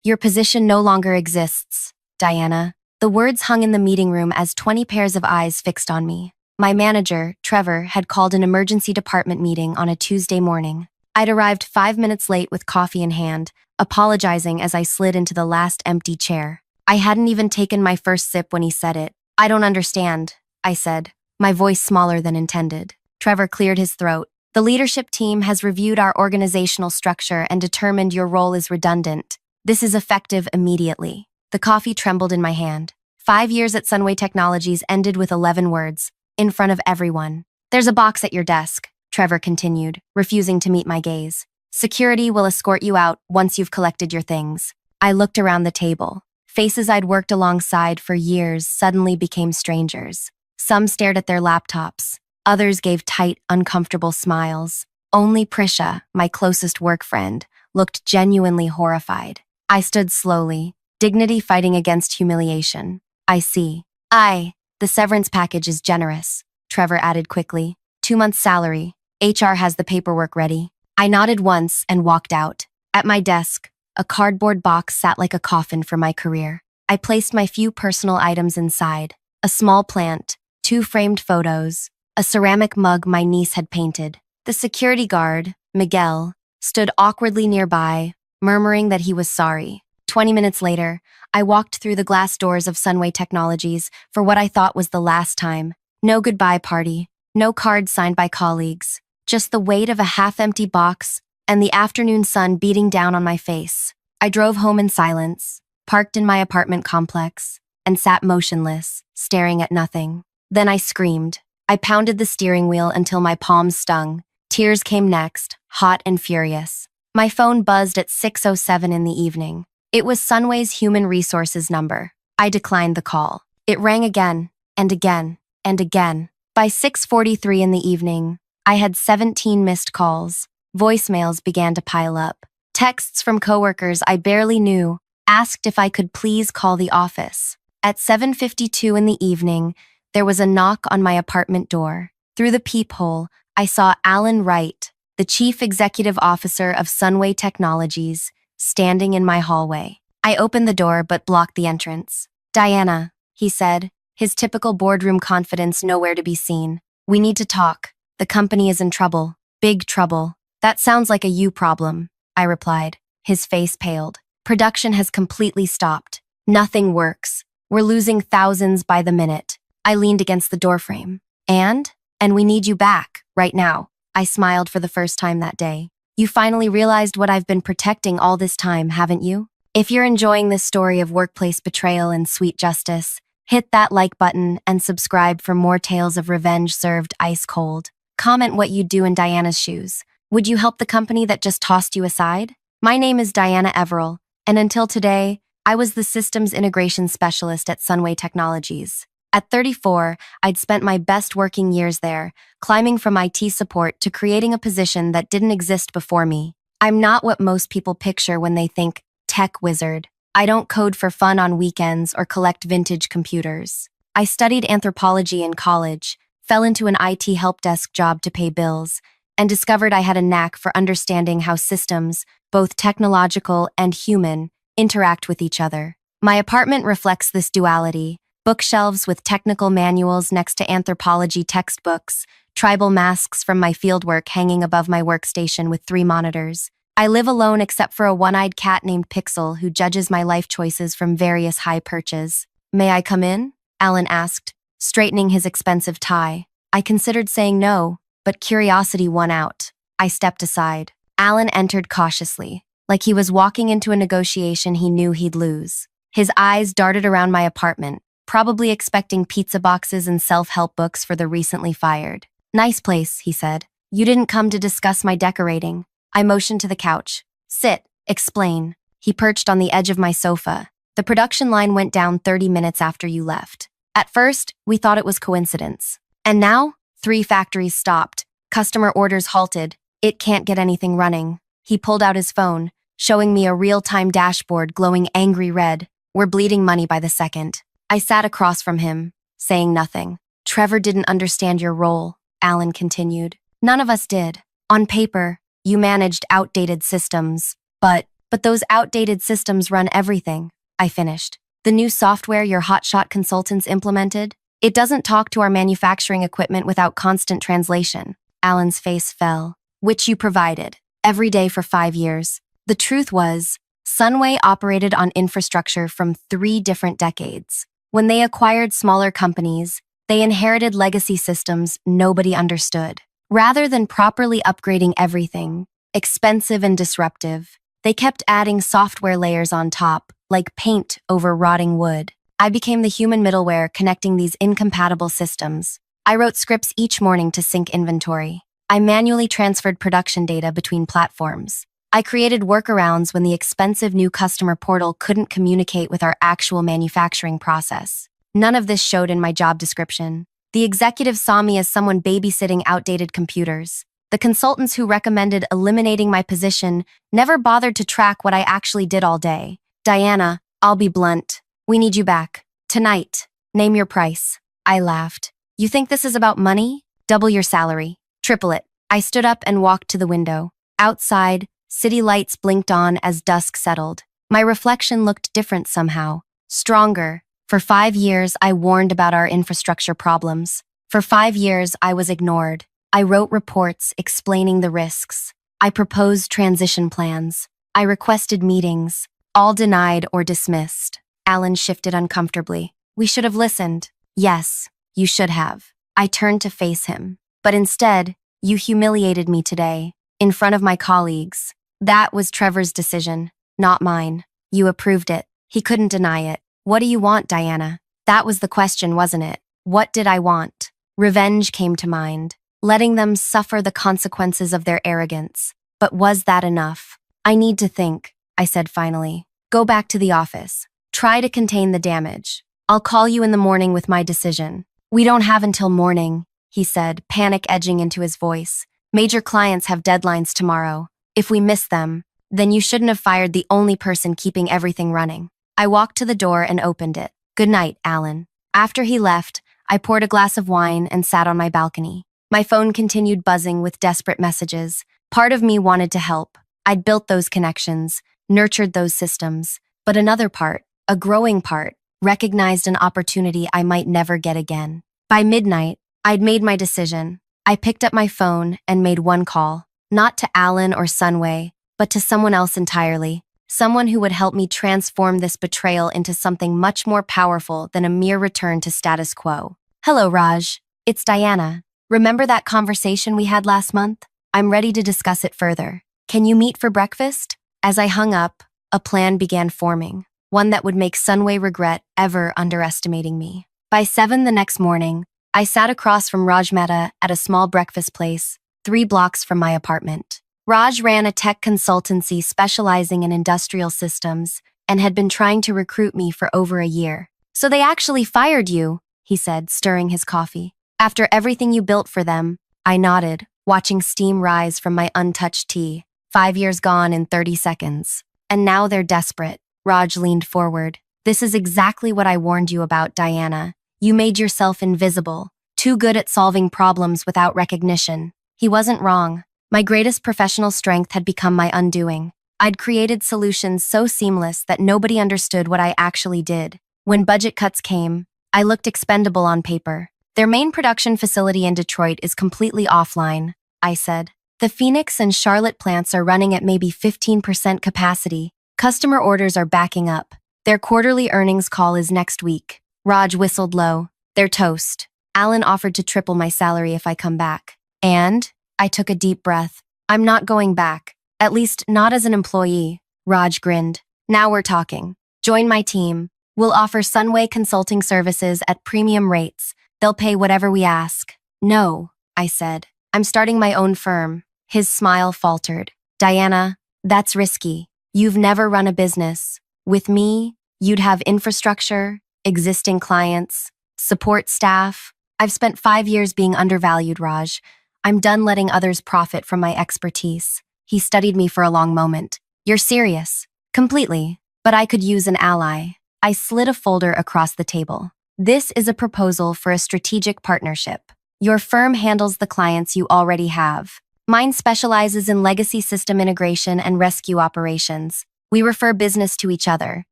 Your position no longer exists, Diana. The words hung in the meeting room as 20 pairs of eyes fixed on me. My manager, Trevor, had called an emergency department meeting on a Tuesday morning. I'd arrived 5 minutes late with coffee in hand, apologizing as I slid into the last empty chair. I hadn't even taken my first sip when he said it. "I don't understand," I said, my voice smaller than intended. Trevor cleared his throat. "The leadership team has reviewed our organizational structure and determined your role is redundant. This is effective immediately." The coffee trembled in my hand. 5 years at Sunway Technologies ended with 11 words, in front of everyone. "There's a box at your desk," Trevor continued, refusing to meet my gaze. "Security will escort you out once you've collected your things." I looked around the table. Faces I'd worked alongside for years suddenly became strangers. Some stared at their laptops. Others gave tight, uncomfortable smiles. Only Prisha, my closest work friend, looked genuinely horrified. I stood slowly, dignity fighting against humiliation. "I see. The severance package is generous," Trevor added quickly. 2 months' salary. HR has the paperwork ready." I nodded once and walked out. At my desk, a cardboard box sat like a coffin for my career. I placed my few personal items inside: a small plant, 2 framed photos, a ceramic mug my niece had painted. The security guard, Miguel, stood awkwardly nearby, murmuring that he was sorry. 20 minutes later, I walked through the glass doors of Sunway Technologies for what I thought was the last time. No goodbye party, no cards signed by colleagues, just the weight of a half-empty box and the afternoon sun beating down on my face. I drove home in silence, parked in my apartment complex, and sat motionless, staring at nothing. Then I screamed. I pounded the steering wheel until my palms stung. Tears came next, hot and furious. My phone buzzed at 6:07 in the evening. It was Sunway's human resources number. I declined the call. It rang again, and again, and again. By 6:43 in the evening, I had 17 missed calls. Voicemails began to pile up. Texts from coworkers I barely knew asked if I could please call the office. At 7:52 in the evening, there was a knock on my apartment door. Through the peephole, I saw Alan Wright, the chief executive officer of Sunway Technologies, standing in my hallway. I opened the door but blocked the entrance. "Diana," he said, his typical boardroom confidence nowhere to be seen. "We need to talk. The company is in trouble. Big trouble." "That sounds like a you problem," I replied. His face paled. "Production has completely stopped. Nothing works. We're losing thousands by the minute." I leaned against the doorframe. And we need you back, right now." I smiled for the first time that day. "You finally realized what I've been protecting all this time, haven't you?" If you're enjoying this story of workplace betrayal and sweet justice, hit that like button and subscribe for more tales of revenge served ice cold. Comment what you'd do in Diana's shoes. Would you help the company that just tossed you aside? My name is Diana Everell, and until today, I was the systems integration specialist at Sunway Technologies. At 34, I'd spent my best working years there, climbing from IT support to creating a position that didn't exist before me. I'm not what most people picture when they think tech wizard. I don't code for fun on weekends or collect vintage computers. I studied anthropology in college, fell into an IT help desk job to pay bills, and discovered I had a knack for understanding how systems, both technological and human, interact with each other. My apartment reflects this duality: bookshelves with technical manuals next to anthropology textbooks, tribal masks from my fieldwork hanging above my workstation with 3 monitors. I live alone except for a one-eyed cat named Pixel who judges my life choices from various high perches. "May I come in?" Alan asked, straightening his expensive tie. I considered saying no, but curiosity won out. I stepped aside. Alan entered cautiously, like he was walking into a negotiation he knew he'd lose. His eyes darted around my apartment, probably expecting pizza boxes and self-help books for the recently fired. "Nice place," he said. "You didn't come to discuss my decorating." I motioned to the couch. "Sit, explain." He perched on the edge of my sofa. "The production line went down 30 minutes after you left. At first, we thought it was coincidence. And now, 3 factories stopped. Customer orders halted. It can't get anything running." He pulled out his phone, showing me a real-time dashboard glowing angry red. "We're bleeding money by the second." I sat across from him, saying nothing. "Trevor didn't understand your role," Alan continued. "None of us did. On paper, you managed outdated systems, but But those outdated systems run everything, I finished. The new software your hotshot consultants implemented? It doesn't talk to our manufacturing equipment without constant translation. Alan's face fell. Which you provided, every day for 5 years. The truth was, Sunway operated on infrastructure from 3 different decades. When they acquired smaller companies, they inherited legacy systems nobody understood. Rather than properly upgrading everything, expensive and disruptive, they kept adding software layers on top, like paint over rotting wood. I became the human middleware connecting these incompatible systems. I wrote scripts each morning to sync inventory. I manually transferred production data between platforms. I created workarounds when the expensive new customer portal couldn't communicate with our actual manufacturing process. None of this showed in my job description. The executive saw me as someone babysitting outdated computers. The consultants who recommended eliminating my position never bothered to track what I actually did all day. Diana, I'll be blunt. We need you back. Tonight. Name your price. I laughed. You think this is about money? Double your salary. Triple it. I stood up and walked to the window. Outside, city lights blinked on as dusk settled. My reflection looked different somehow. Stronger. For 5 years, I warned about our infrastructure problems. For 5 years, I was ignored. I wrote reports explaining the risks. I proposed transition plans. I requested meetings. All denied or dismissed. Alan shifted uncomfortably. We should have listened. Yes, you should have. I turned to face him. But instead, you humiliated me today, in front of my colleagues. That was Trevor's decision, not mine. You approved it. He couldn't deny it. What do you want, Diana? That was the question, wasn't it? What did I want? Revenge came to mind, letting them suffer the consequences of their arrogance. But was that enough? I need to think, I said finally. Go back to the office. Try to contain the damage. I'll call you in the morning with my decision. We don't have until morning, he said, panic edging into his voice. Major clients have deadlines tomorrow. If we miss them, then you shouldn't have fired the only person keeping everything running. I walked to the door and opened it. Good night, Alan. After he left, I poured a glass of wine and sat on my balcony. My phone continued buzzing with desperate messages. Part of me wanted to help. I'd built those connections, nurtured those systems. But another part, a growing part, recognized an opportunity I might never get again. By midnight, I'd made my decision. I picked up my phone and made one call, not to Alan or Sunway, but to someone else entirely, someone who would help me transform this betrayal into something much more powerful than a mere return to status quo. Hello, Raj. It's Diana. Remember that conversation we had last month? I'm ready to discuss it further. Can you meet for breakfast? As I hung up, a plan began forming, one that would make Sunway regret ever underestimating me. By 7 the next morning, I sat across from Raj Mehta at a small breakfast place, 3 blocks from my apartment. Raj ran a tech consultancy specializing in industrial systems and had been trying to recruit me for over a year. So they actually fired you, he said, stirring his coffee. After everything you built for them, I nodded, watching steam rise from my untouched tea. 5 years gone in 30 seconds. And now they're desperate. Raj leaned forward. This is exactly what I warned you about, Diana. You made yourself invisible, too good at solving problems without recognition. He wasn't wrong. My greatest professional strength had become my undoing. I'd created solutions so seamless that nobody understood what I actually did. When budget cuts came, I looked expendable on paper. Their main production facility in Detroit is completely offline, I said. The Phoenix and Charlotte plants are running at maybe 15% capacity. Customer orders are backing up. Their quarterly earnings call is next week. Raj whistled low. They're toast. Alan offered to triple my salary if I come back. And? I took a deep breath. I'm not going back. At least not as an employee. Raj grinned. Now we're talking. Join my team. We'll offer Sunway consulting services at premium rates. They'll pay whatever we ask. No, I said. I'm starting my own firm. His smile faltered. Diana, that's risky. You've never run a business. With me, you'd have infrastructure, existing clients, support staff. I've spent 5 years being undervalued, Raj. I'm done letting others profit from my expertise. He studied me for a long moment. You're serious? Completely. But I could use an ally. I slid a folder across the table. This is a proposal for a strategic partnership. Your firm handles the clients you already have. Mine specializes in legacy system integration and rescue operations. We refer business to each other.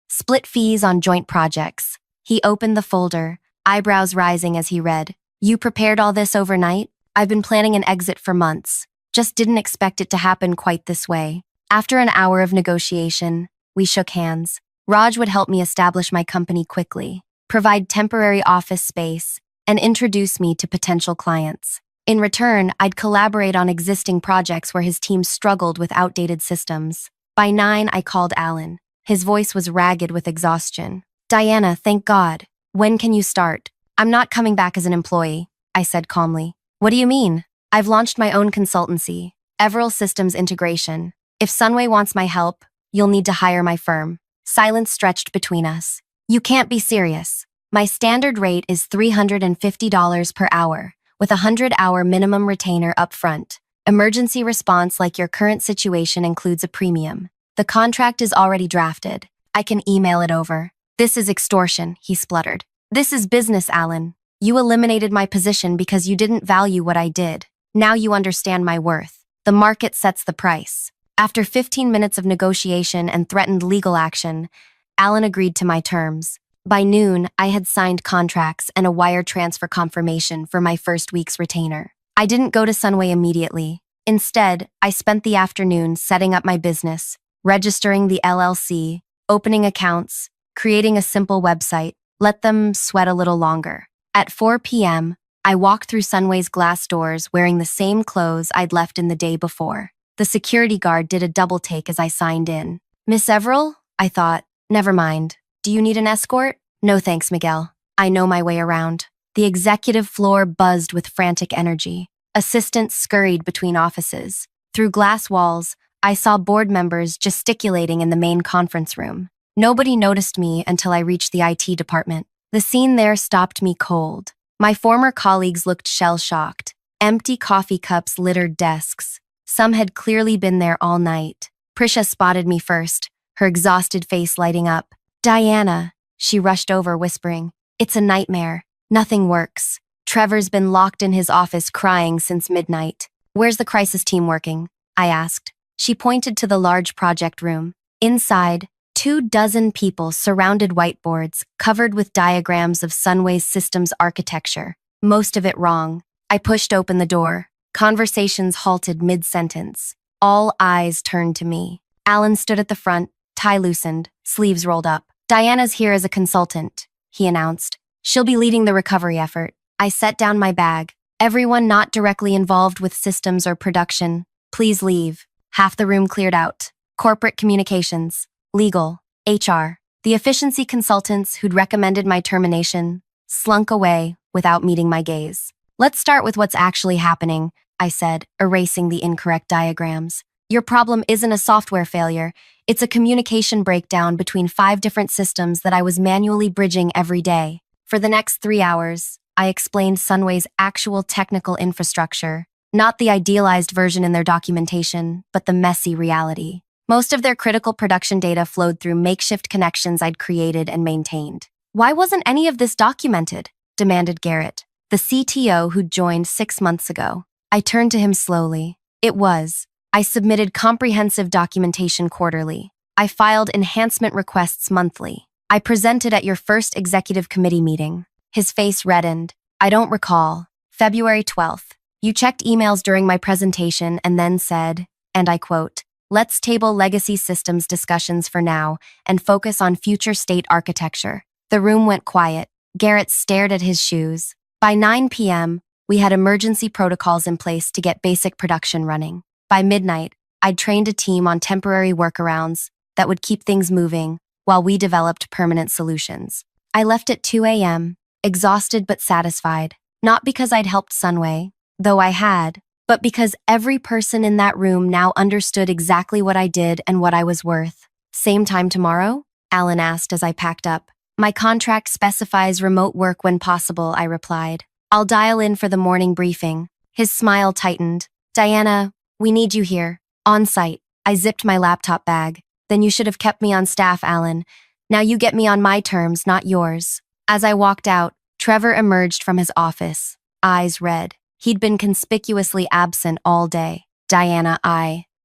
Split fees on joint projects. He opened the folder, eyebrows rising as he read. You prepared all this overnight? I've been planning an exit for months. Just didn't expect it to happen quite this way. After an hour of negotiation, we shook hands. Raj would help me establish my company quickly, provide temporary office space, and introduce me to potential clients. In return, I'd collaborate on existing projects where his team struggled with outdated systems. By 9, I called Alan. His voice was ragged with exhaustion. Diana, thank God. When can you start? I'm not coming back as an employee, I said calmly. What do you mean? I've launched my own consultancy, Everil Systems Integration. If Sunway wants my help, you'll need to hire my firm. Silence stretched between us. You can't be serious. My standard rate is $350 per hour, with a 100-hour minimum retainer up front. Emergency response like your current situation includes a premium. The contract is already drafted. I can email it over. This is extortion, he spluttered. This is business, Alan. You eliminated my position because you didn't value what I did. Now you understand my worth. The market sets the price. After 15 minutes of negotiation and threatened legal action, Alan agreed to my terms. By noon, I had signed contracts and a wire transfer confirmation for my first week's retainer. I didn't go to Sunway immediately. Instead, I spent the afternoon setting up my business, registering the LLC, opening accounts, creating a simple website. Let them sweat a little longer. At 4 p.m., I walked through Sunway's glass doors wearing the same clothes I'd left in the day before. The security guard did a double take as I signed in. Miss Everil? I thought. Never mind. Do you need an escort? No thanks, Miguel. I know my way around. The executive floor buzzed with frantic energy. Assistants scurried between offices. Through glass walls, I saw board members gesticulating in the main conference room. Nobody noticed me until I reached the IT department. The scene there stopped me cold. My former colleagues looked shell-shocked. Empty coffee cups littered desks. Some had clearly been there all night. Prisha spotted me first, her exhausted face lighting up. Diana, she rushed over, whispering, it's a nightmare. Nothing works. Trevor's been locked in his office crying since midnight. Where's the crisis team working? I asked. She pointed to the large project room. Inside, 24 people surrounded whiteboards covered with diagrams of Sunway's systems architecture, most of it wrong. I pushed open the door. Conversations halted mid-sentence. All eyes turned to me. Alan stood at the front, tie loosened, sleeves rolled up. Diana's here as a consultant, he announced. She'll be leading the recovery effort. I set down my bag. Everyone not directly involved with systems or production, please leave. Half the room cleared out. Corporate communications, legal, HR. The efficiency consultants who'd recommended my termination slunk away without meeting my gaze. Let's start with what's actually happening, I said, erasing the incorrect diagrams. Your problem isn't a software failure. It's a communication breakdown between 5 different systems that I was manually bridging every day. For the next 3 hours, I explained Sunway's actual technical infrastructure, not the idealized version in their documentation, but the messy reality. Most of their critical production data flowed through makeshift connections I'd created and maintained. Why wasn't any of this documented? Demanded Garrett, the CTO who'd joined 6 months ago. I turned to him slowly. It was. I submitted comprehensive documentation quarterly. I filed enhancement requests monthly. I presented at your first executive committee meeting. His face reddened. I don't recall. February 12th. You checked emails during my presentation and then said, and I quote, let's table legacy systems discussions for now and focus on future state architecture. The room went quiet. Garrett stared at his shoes. By 9 p.m., we had emergency protocols in place to get basic production running. By midnight, I'd trained a team on temporary workarounds that would keep things moving while we developed permanent solutions. I left at 2 a.m., exhausted but satisfied, not because I'd helped Sunway, though I had, but because every person in that room now understood exactly what I did and what I was worth. Same time tomorrow? Alan asked as I packed up. My contract specifies remote work when possible, I replied. I'll dial in for the morning briefing. His smile tightened. Diana, we need you here. On site. I zipped my laptop bag. Then you should have kept me on staff, Alan. Now you get me on my terms, not yours. As I walked out, Trevor emerged from his office, eyes red. He'd been conspicuously absent all day. Diana,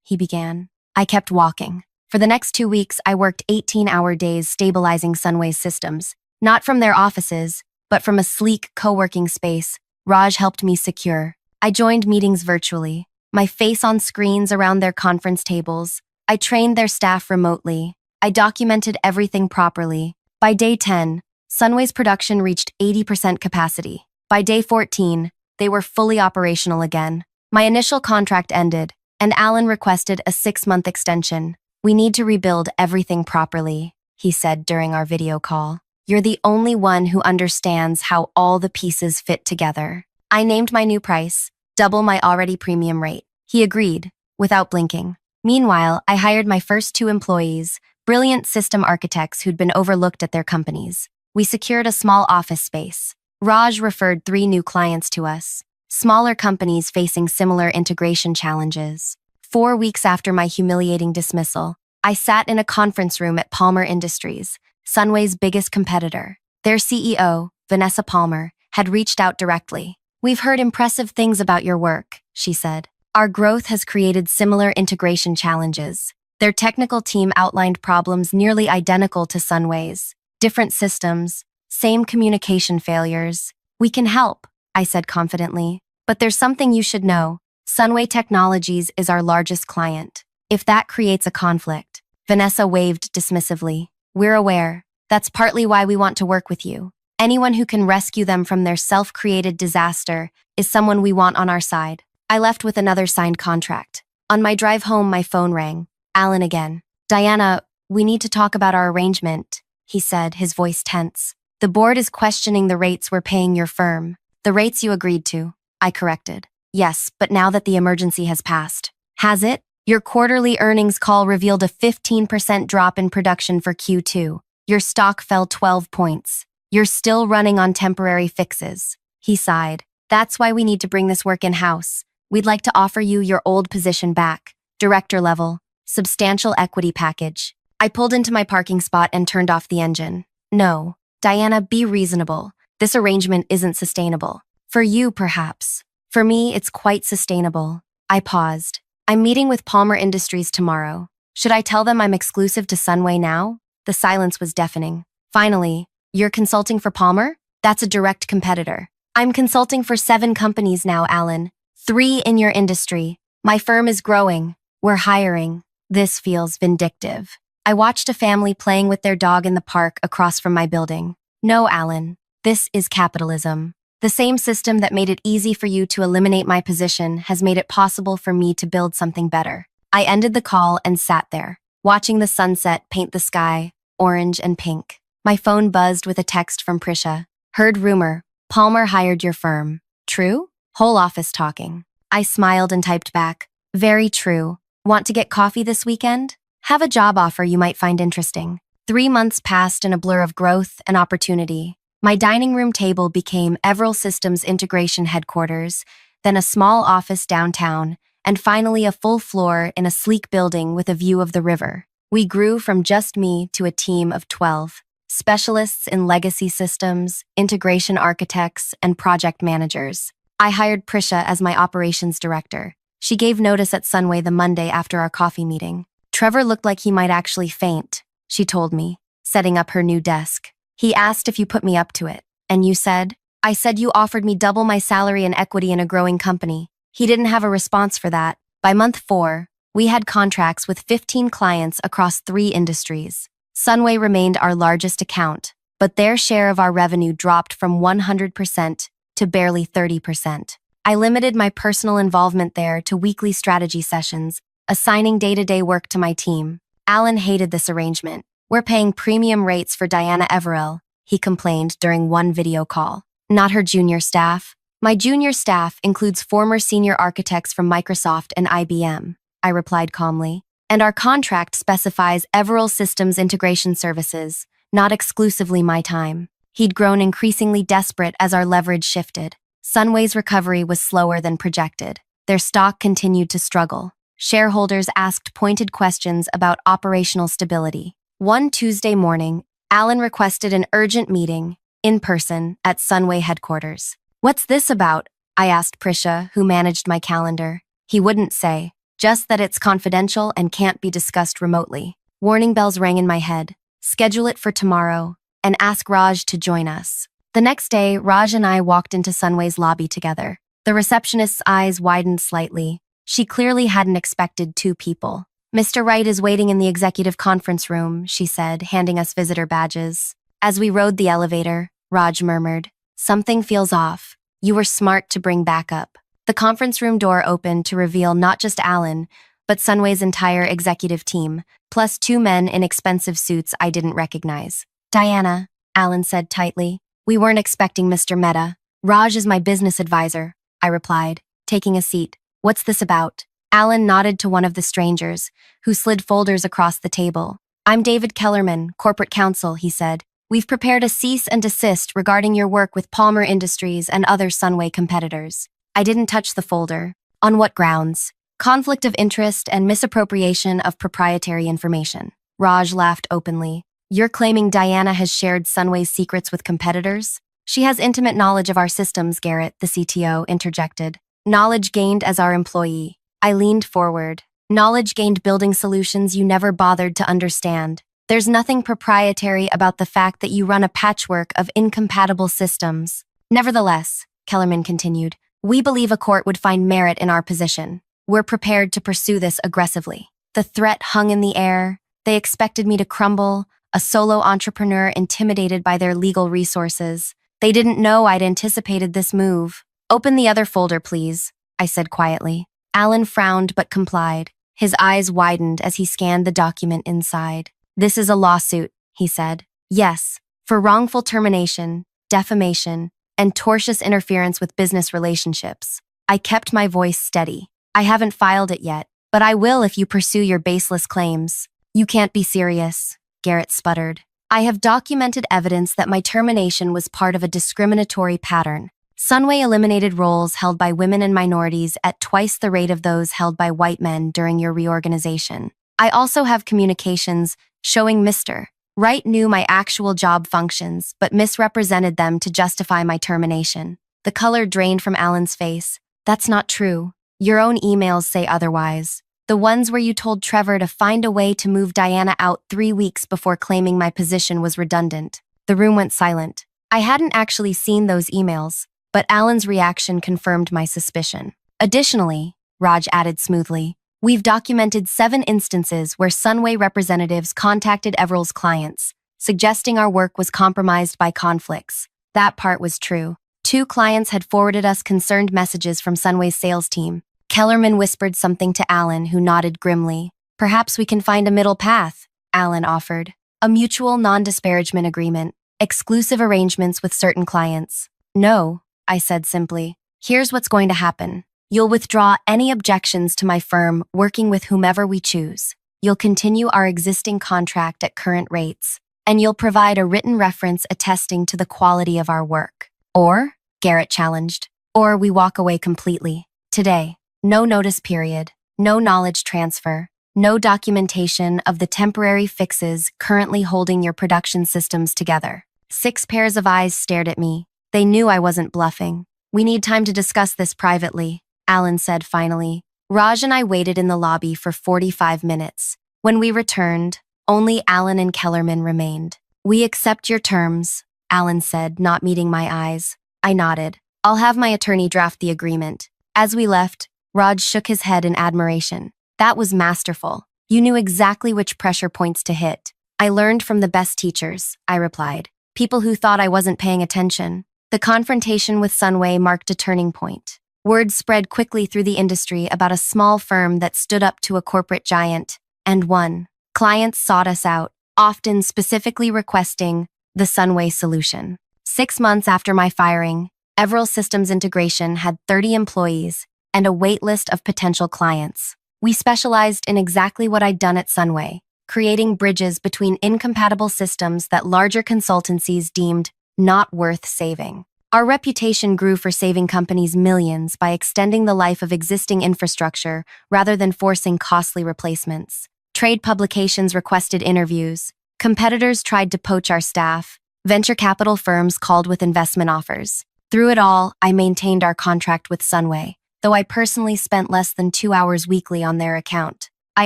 he began. I kept walking. For the next 2 weeks, I worked 18-hour days stabilizing Sunway's systems, not from their offices, but from a sleek co-working space Raj helped me secure. I joined meetings virtually, my face on screens around their conference tables. I trained their staff remotely. I documented everything properly. By day 10, Sunway's production reached 80% capacity. By day 14, they were fully operational again. My initial contract ended, and Alan requested a 6-month extension. "We need to rebuild everything properly," he said during our video call. "You're the only one who understands how all the pieces fit together." I named my new price, double my already premium rate. He agreed, without blinking. Meanwhile, I hired my first 2 employees, brilliant system architects who'd been overlooked at their companies. We secured a small office space. Raj referred 3 new clients to us, smaller companies facing similar integration challenges. 4 weeks after my humiliating dismissal, I sat in a conference room at Palmer Industries, Sunway's biggest competitor. Their CEO, Vanessa Palmer, had reached out directly. "We've heard impressive things about your work," she said. "Our growth has created similar integration challenges." Their technical team outlined problems nearly identical to Sunway's. Different systems, same communication failures. "We can help," I said confidently. "But there's something you should know. Sunway Technologies is our largest client. If that creates a conflict." Vanessa waved dismissively. "We're aware. That's partly why we want to work with you. Anyone who can rescue them from their self-created disaster is someone we want on our side." I left with another signed contract. On my drive home, my phone rang. Alan again. "Diana, we need to talk about our arrangement," he said, his voice tense. "The board is questioning the rates we're paying your firm." "The rates you agreed to," I corrected. "Yes, but now that the emergency has passed." "Has it? Your quarterly earnings call revealed a 15% drop in production for Q2. Your stock fell 12 points. You're still running on temporary fixes." He sighed. "That's why we need to bring this work in-house. We'd like to offer you your old position back, director level, substantial equity package." I pulled into my parking spot and turned off the engine. "No, Diana, be reasonable. This arrangement isn't sustainable. For you, perhaps. For me, it's quite sustainable." I paused. "I'm meeting with Palmer Industries tomorrow. Should I tell them I'm exclusive to Sunway now?" The silence was deafening. Finally, "You're consulting for Palmer? That's a direct competitor." "I'm consulting for 7 companies now, Alan. 3 in your industry. My firm is growing. We're hiring." This feels vindictive. I watched a family playing with their dog in the park across from my building. "No, Alan. This is capitalism. The same system that made it easy for you to eliminate my position has made it possible for me to build something better." I ended the call and sat there, watching the sunset paint the sky, orange and pink. My phone buzzed with a text from Prisha. "Heard rumor. Palmer hired your firm. True?" Whole office talking. I smiled and typed back, "Very true. Want to get coffee this weekend? Have a job offer you might find interesting." 3 months passed in a blur of growth and opportunity. My dining room table became Everil Systems Integration Headquarters, then a small office downtown, and finally a full floor in a sleek building with a view of the river. We grew from just me to a team of 12, specialists in legacy systems, integration architects, and project managers. I hired Prisha as my operations director. She gave notice at Sunway the Monday after our coffee meeting. "Trevor looked like he might actually faint," she told me, setting up her new desk. "He asked if you put me up to it. And you said?" "I said you offered me double my salary and equity in a growing company." He didn't have a response for that. By month 4, we had contracts with 15 clients across 3 industries. Sunway remained our largest account, but their share of our revenue dropped from 100% to barely 30%. I limited my personal involvement there to weekly strategy sessions, assigning day-to-day work to my team. Alan hated this arrangement. "We're paying premium rates for Diana Everell," he complained during one video call. "Not her junior staff." "My junior staff includes former senior architects from Microsoft and IBM," I replied calmly. "And our contract specifies Everell Systems Integration Services, not exclusively my time." He'd grown increasingly desperate as our leverage shifted. Sunway's recovery was slower than projected. Their stock continued to struggle. Shareholders asked pointed questions about operational stability. One Tuesday morning, Alan requested an urgent meeting, in person, at Sunway headquarters. "What's this about?" I asked Prisha, who managed my calendar. He wouldn't say, just that it's confidential and can't be discussed remotely. Warning bells rang in my head. Schedule it for tomorrow, and ask Raj to join us. The next day, Raj and I walked into Sunway's lobby together. The receptionist's eyes widened slightly. She clearly hadn't expected two people. "Mr. Wright is waiting in the executive conference room," she said, handing us visitor badges. As we rode the elevator, Raj murmured, "Something feels off. You were smart to bring backup." The conference room door opened to reveal not just Alan, but Sunway's entire executive team, plus two men in expensive suits I didn't recognize. "Diana," Alan said tightly, "we weren't expecting Mr. Mehta. Raj is my business advisor," I replied, taking a seat. "What's this about?" Alan nodded to one of the strangers, who slid folders across the table. "I'm David Kellerman, corporate counsel," he said. "We've prepared a cease and desist regarding your work with Palmer Industries and other Sunway competitors." I didn't touch the folder. "On what grounds?" "Conflict of interest and misappropriation of proprietary information." Raj laughed openly. "You're claiming Diana has shared Sunway's secrets with competitors?" "She has intimate knowledge of our systems, Garrett," the CTO interjected. "Knowledge gained as our employee." I leaned forward. "Knowledge gained building solutions you never bothered to understand. There's nothing proprietary about the fact that you run a patchwork of incompatible systems." "Nevertheless," Kellerman continued, "we believe a court would find merit in our position. We're prepared to pursue this aggressively." The threat hung in the air. They expected me to crumble, a solo entrepreneur intimidated by their legal resources. They didn't know I'd anticipated this move. "Open the other folder, please," I said quietly. Alan frowned but complied. His eyes widened as he scanned the document inside. "This is a lawsuit," he said. "Yes, for wrongful termination, defamation, and tortious interference with business relationships." I kept my voice steady. "I haven't filed it yet, but I will if you pursue your baseless claims." "You can't be serious," Garrett sputtered. "I have documented evidence that my termination was part of a discriminatory pattern. Sunway eliminated roles held by women and minorities at twice the rate of those held by white men during your reorganization. I also have communications showing Mr. Wright knew my actual job functions but misrepresented them to justify my termination." The color drained from Alan's face. "That's not true. Your own emails say otherwise. The ones where you told Trevor to find a way to move Diana out 3 weeks before claiming my position was redundant." The room went silent. I hadn't actually seen those emails, but Alan's reaction confirmed my suspicion. "Additionally," Raj added smoothly, "we've documented 7 instances where Sunway representatives contacted Everill's clients, suggesting our work was compromised by conflicts." That part was true. 2 clients had forwarded us concerned messages from Sunway's sales team. Kellerman whispered something to Alan, who nodded grimly. "Perhaps we can find a middle path," Alan offered. "A mutual non-disparagement agreement, exclusive arrangements with certain clients." "No," I said simply. "Here's what's going to happen. You'll withdraw any objections to my firm working with whomever we choose. You'll continue our existing contract at current rates, and you'll provide a written reference attesting to the quality of our work. Or," Garrett challenged, "or we walk away completely. Today. No notice period, no knowledge transfer, no documentation of the temporary fixes currently holding your production systems together." 6 pairs of eyes stared at me. They knew I wasn't bluffing. "We need time to discuss this privately," Alan said finally. Raj and I waited in the lobby for 45 minutes. When we returned, only Alan and Kellerman remained. "We accept your terms," Alan said, not meeting my eyes. I nodded. "I'll have my attorney draft the agreement." As we left, Raj shook his head in admiration. "That was masterful. You knew exactly which pressure points to hit." "I learned from the best teachers," I replied. "People who thought I wasn't paying attention." The confrontation with Sunway marked a turning point. Word spread quickly through the industry about a small firm that stood up to a corporate giant, and won. Clients sought us out, often specifically requesting the Sunway solution. 6 months after my firing, Everil Systems Integration had 30 employees and a wait list of potential clients. We specialized in exactly what I'd done at Sunway, creating bridges between incompatible systems that larger consultancies deemed not worth saving. Our reputation grew for saving companies millions by extending the life of existing infrastructure rather than forcing costly replacements. Trade publications requested interviews. Competitors tried to poach our staff. Venture capital firms called with investment offers. Through it all, I maintained our contract with Sunway, though I personally spent less than 2 hours weekly on their account. I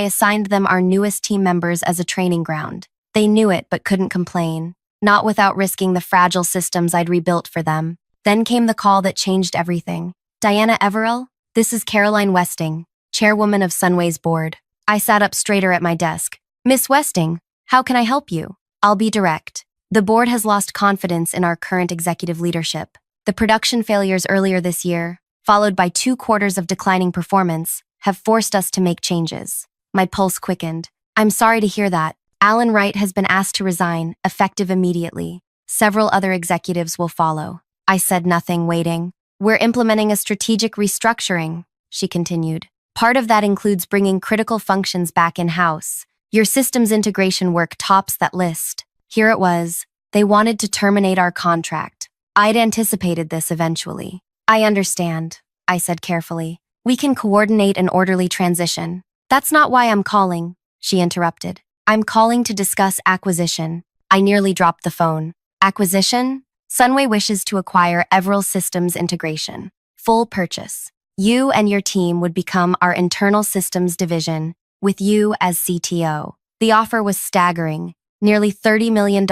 assigned them our newest team members as a training ground. They knew it but couldn't complain, not without risking the fragile systems I'd rebuilt for them. Then came the call that changed everything. Diana Everell, this is Caroline Westing, chairwoman of Sunway's board. I sat up straighter at my desk. Miss Westing, how can I help you? I'll be direct. The board has lost confidence in our current executive leadership. The production failures earlier this year, followed by 2 quarters of declining performance, have forced us to make changes. My pulse quickened. I'm sorry to hear that. Alan Wright has been asked to resign, effective immediately. Several other executives will follow. I said nothing, waiting. We're implementing a strategic restructuring, she continued. Part of that includes bringing critical functions back in-house. Your systems integration work tops that list. Here it was. They wanted to terminate our contract. I'd anticipated this eventually. I understand, I said carefully. We can coordinate an orderly transition. That's not why I'm calling, she interrupted. I'm calling to discuss acquisition. I nearly dropped the phone. Acquisition? Sunway wishes to acquire Everell Systems Integration. Full purchase. You and your team would become our internal systems division, with you as CTO. The offer was staggering. Nearly $30 million,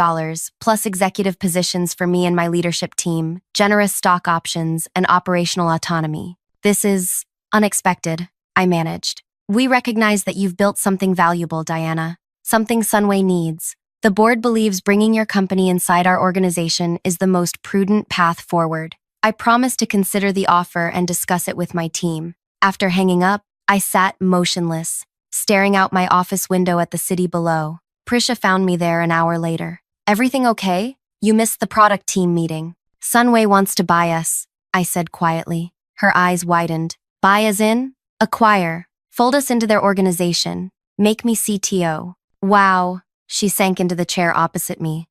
plus executive positions for me and my leadership team, generous stock options, and operational autonomy. This is unexpected, I managed. We recognize that you've built something valuable, Diana. Something Sunway needs. The board believes bringing your company inside our organization is the most prudent path forward. I promise to consider the offer and discuss it with my team. After hanging up, I sat motionless, staring out my office window at the city below. Prisha found me there an hour later. Everything okay? You missed the product team meeting. Sunway wants to buy us, I said quietly. Her eyes widened. Buy as in? Acquire. Fold us into their organization. Make me CTO. Wow. She sank into the chair opposite me.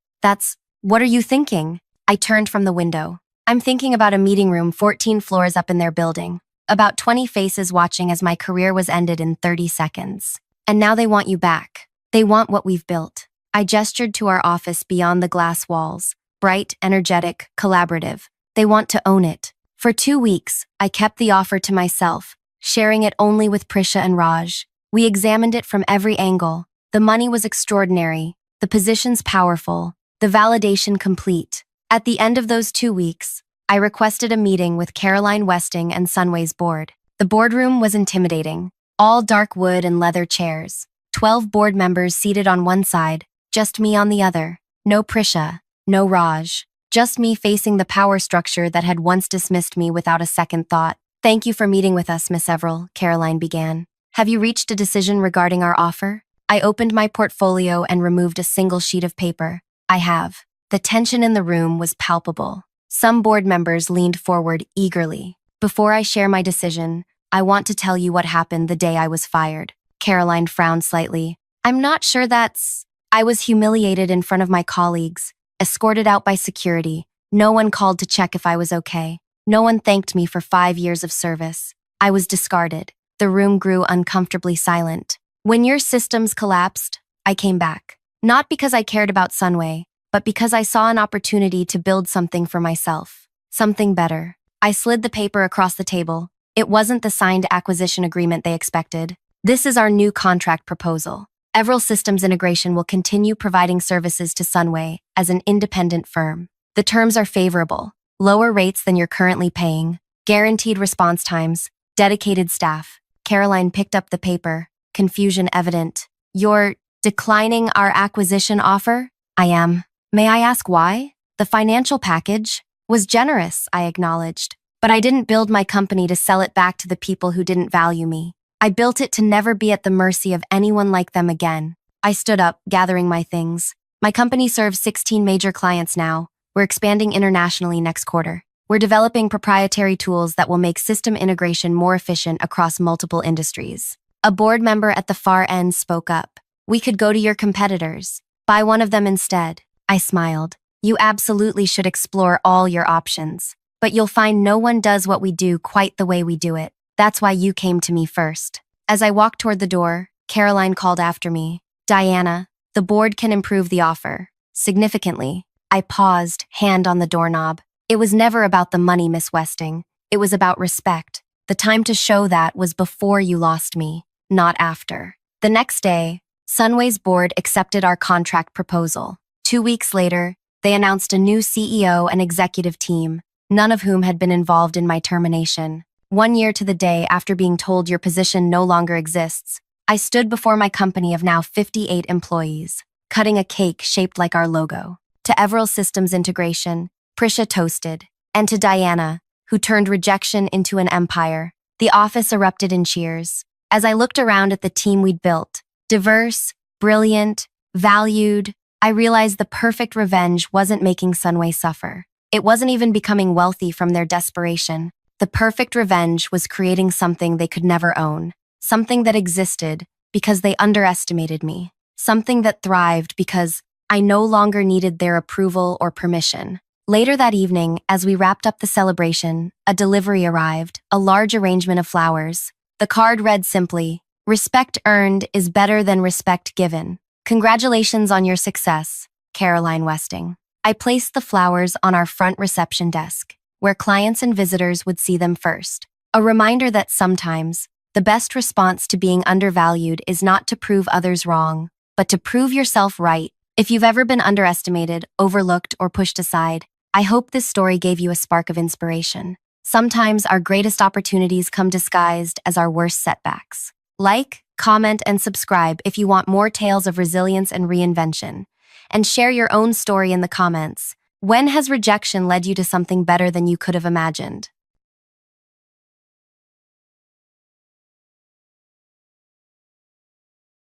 What are you thinking? I turned from the window. I'm thinking about a meeting room 14 floors up in their building. About 20 faces watching as my career was ended in 30 seconds. And now they want you back. They want what we've built. I gestured to our office beyond the glass walls. Bright, energetic, collaborative. They want to own it. For 2 weeks, I kept the offer to myself, sharing it only with Prisha and Raj. We examined it from every angle. The money was extraordinary, the positions powerful, the validation complete. At the end of those 2 weeks, I requested a meeting with Caroline Westing and Sunway's board. The boardroom was intimidating. All dark wood and leather chairs. 12 board members seated on one side, just me on the other. No Prisha, no Raj. Just me facing the power structure that had once dismissed me without a second thought. Thank you for meeting with us, Miss Everell, Caroline began. Have you reached a decision regarding our offer? I opened my portfolio and removed a single sheet of paper. I have. The tension in the room was palpable. Some board members leaned forward eagerly. Before I share my decision, I want to tell you what happened the day I was fired. Caroline frowned slightly. I'm not sure that's... I was humiliated in front of my colleagues, escorted out by security. No one called to check if I was okay. No one thanked me for 5 years of service. I was discarded. The room grew uncomfortably silent. When your systems collapsed, I came back. Not because I cared about Sunway, but because I saw an opportunity to build something for myself. Something better. I slid the paper across the table. It wasn't the signed acquisition agreement they expected. This is our new contract proposal. Everell Systems Integration will continue providing services to Sunway as an independent firm. The terms are favorable. Lower rates than you're currently paying. Guaranteed response times. Dedicated staff. Caroline picked up the paper. Confusion evident. You're declining our acquisition offer? I am. May I ask why? The financial package was generous, I acknowledged. But I didn't build my company to sell it back to the people who didn't value me. I built it to never be at the mercy of anyone like them again. I stood up, gathering my things. My company serves 16 major clients now. We're expanding internationally next quarter. We're developing proprietary tools that will make system integration more efficient across multiple industries. A board member at the far end spoke up. We could go to your competitors. Buy one of them instead. I smiled. You absolutely should explore all your options. But you'll find no one does what we do quite the way we do it. That's why you came to me first. As I walked toward the door, Caroline called after me. Diana, the board can improve the offer. Significantly. I paused, hand on the doorknob. It was never about the money, Miss Westing. It was about respect. The time to show that was before you lost me, not after. The next day, Sunway's board accepted our contract proposal. 2 weeks later, they announced a new CEO and executive team, none of whom had been involved in my termination. 1 year to the day after being told your position no longer exists, I stood before my company of now 58 employees, cutting a cake shaped like our logo. To Everil Systems Integration, Prisha toasted, and to Diana, who turned rejection into an empire, the office erupted in cheers. As I looked around at the team we'd built, diverse, brilliant, valued, I realized the perfect revenge wasn't making Sunway suffer. It wasn't even becoming wealthy from their desperation. The perfect revenge was creating something they could never own, something that existed because they underestimated me, something that thrived because I no longer needed their approval or permission. Later that evening, as we wrapped up the celebration, a delivery arrived, a large arrangement of flowers. The card read simply, "Respect earned is better than respect given. Congratulations on your success, Caroline Westing." I placed the flowers on our front reception desk, where clients and visitors would see them first. A reminder that sometimes, the best response to being undervalued is not to prove others wrong, but to prove yourself right. If you've ever been underestimated, overlooked, or pushed aside, I hope this story gave you a spark of inspiration. Sometimes our greatest opportunities come disguised as our worst setbacks. Like, comment, and subscribe if you want more tales of resilience and reinvention. And share your own story in the comments. When has rejection led you to something better than you could have imagined?